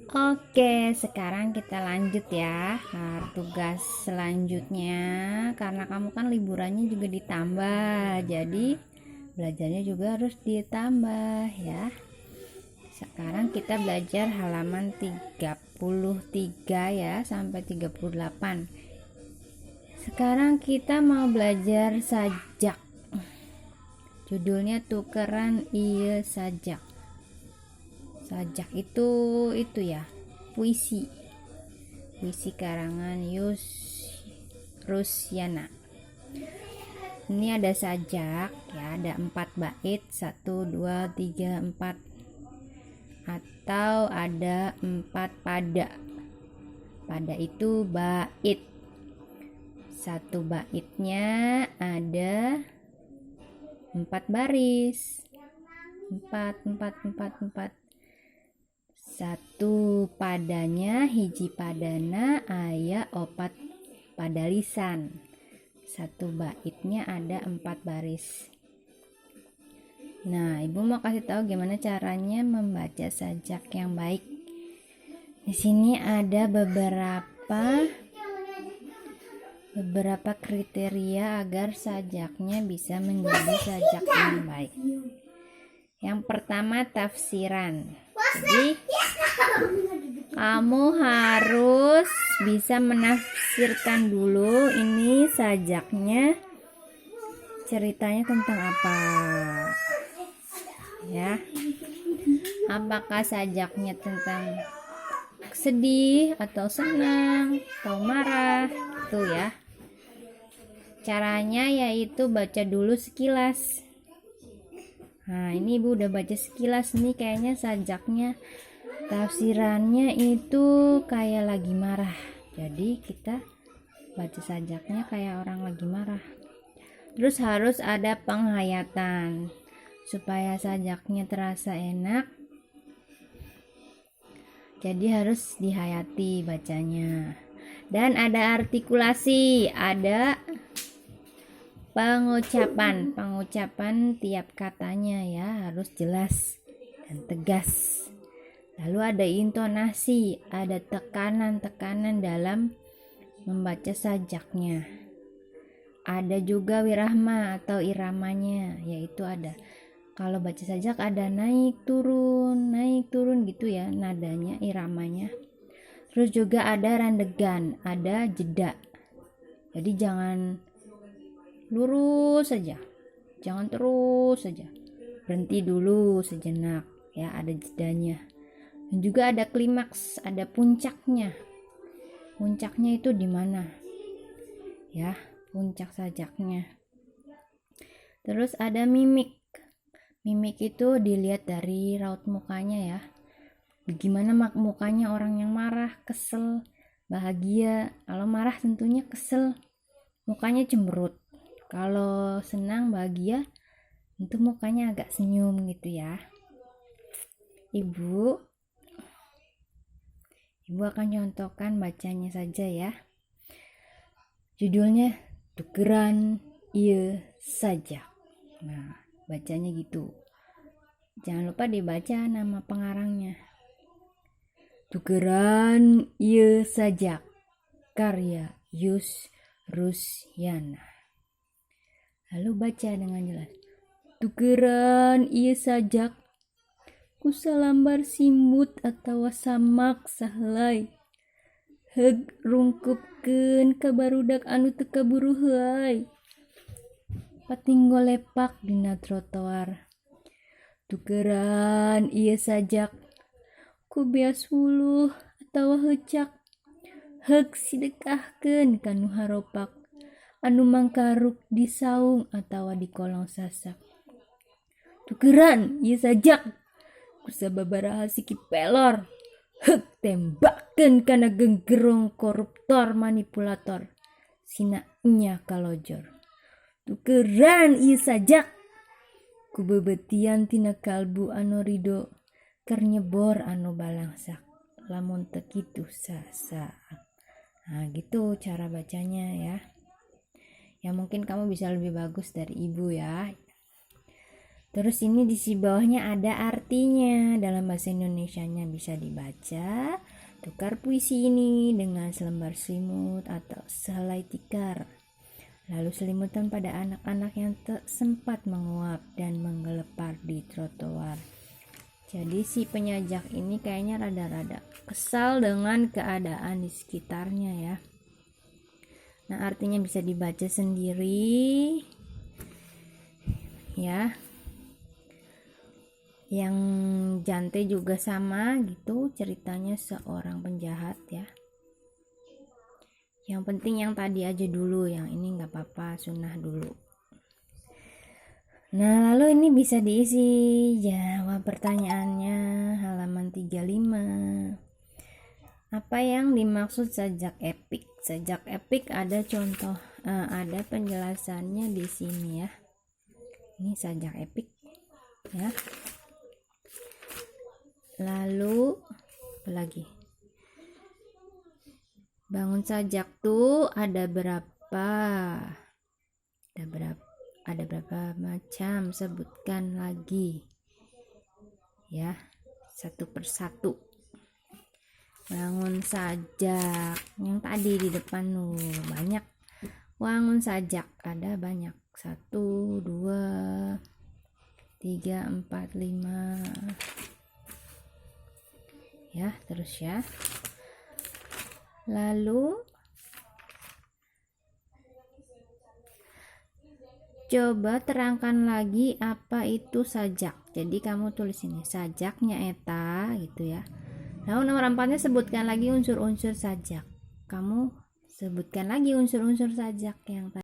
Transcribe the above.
Oke, sekarang kita lanjut ya. Tugas selanjutnya, karena kamu kan liburannya juga ditambah, jadi belajarnya juga harus ditambah ya. Sekarang kita belajar halaman 33 ya sampai 38. Sekarang kita mau belajar sajak. Judulnya tukeran iya sajak. Sajak itu ya, puisi karangan Yus Rusyana. Ini ada sajak ya, ada 4 bait, 1 2 3 4, atau ada 4 pada. Pada itu bait. Satu baitnya ada 4 baris. 4. Satu padanya hiji padana aya 4 pada lisan. Satu baitnya ada 4 baris. Nah, ibu mau kasih tahu gimana caranya membaca sajak yang baik. Di sini ada beberapa kriteria agar sajaknya bisa menjadi sajak yang baik. Yang pertama, tafsiran. Jadi kamu harus bisa menafsirkan dulu ini sajaknya ceritanya tentang apa ya. Apakah sajaknya tentang sedih atau senang atau marah, itu ya. Caranya yaitu baca dulu sekilas. Nah, ini ibu udah baca sekilas nih, kayaknya sajaknya tafsirannya itu kayak lagi marah. Jadi kita baca sajaknya kayak orang lagi marah. Terus harus ada penghayatan supaya sajaknya terasa enak. Jadi harus dihayati bacanya. Dan ada artikulasi, ada pengucapan tiap katanya ya, harus jelas dan tegas. Lalu ada intonasi, ada tekanan dalam membaca sajaknya. Ada juga wirahma atau iramanya, yaitu ada, kalau baca sajak ada naik turun gitu ya nadanya, iramanya. Terus juga ada randegan, ada jeda. Jadi jangan lurus saja, jangan terus saja, berhenti dulu sejenak ya, ada jedanya. Dan juga ada klimaks, ada puncaknya. Puncaknya itu di mana ya, puncak sajaknya. Terus ada mimik. Mimik itu dilihat dari raut mukanya ya, bagaimana mukanya orang yang marah, kesel, bahagia. Kalau marah tentunya kesel, mukanya cemberut. Kalau senang, bahagia, itu mukanya agak senyum gitu ya. Ibu akan contohkan bacanya saja ya. Judulnya tukeran iya sajak. Nah, bacanya gitu. Jangan lupa dibaca nama pengarangnya. Tukeran iya sajak, karya Yus Rusyana. Lalu baca dengan jelas. Tukeran iya sajak, kusalambar simbut atau samak sahlai. Heg rungkupkeun ka barudak anu teu kaburu heuai. Patinggo lepak dina trotoar. Tukeran ieu sajak ku beas wuluh atawa heucak. Heug sidekahkeun ka nu haropak anu mangkaruk di saung atawa di kolong sasak. Tukeran ieu sajak ku sababaraha siki pelor. Heug tembakkeun kana genggerong koruptor manipulator sina nya kalojor. Tukeran ieu sajak ku bebetian tina kalbu anu rido keur nyebor anu balangsak lamun teu kitu sasa. Nah, gitu cara bacanya ya. Ya mungkin kamu bisa lebih bagus dari ibu ya. Terus ini di sisi bawahnya ada artinya. Dalam bahasa Indonesianya bisa dibaca. Tukar puisi ini dengan selembar selimut atau sehelai tikar. Lalu selimutan pada anak-anak yang sempat menguap dan menggelepar di trotoar. Jadi si penyajak ini kayaknya rada-rada kesal dengan keadaan di sekitarnya ya. Nah, artinya bisa dibaca sendiri ya. Yang Jante juga sama gitu, ceritanya seorang penjahat ya. Yang penting yang tadi aja dulu, yang ini nggak apa-apa, sunnah dulu. Nah, lalu ini bisa diisi jawab pertanyaannya halaman 35. Apa yang dimaksud sajak epik? Sajak epik ada contoh, ada penjelasannya di sini ya. Ini sajak epik ya. Lalu apa lagi? Bangun sajak tuh ada berapa? Ada berapa macam? Sebutkan lagi. Ya, satu persatu. Bangun sajak yang tadi di depan tuh banyak. Bangun sajak ada banyak. 1, 2, 3, 4, 5. Ya, terus ya. Lalu coba terangkan lagi apa itu sajak. Jadi kamu tulis ini sajaknya eta gitu ya. Lalu nomor 4-nya sebutkan lagi unsur-unsur sajak. Kamu sebutkan lagi unsur-unsur sajak yang tadi.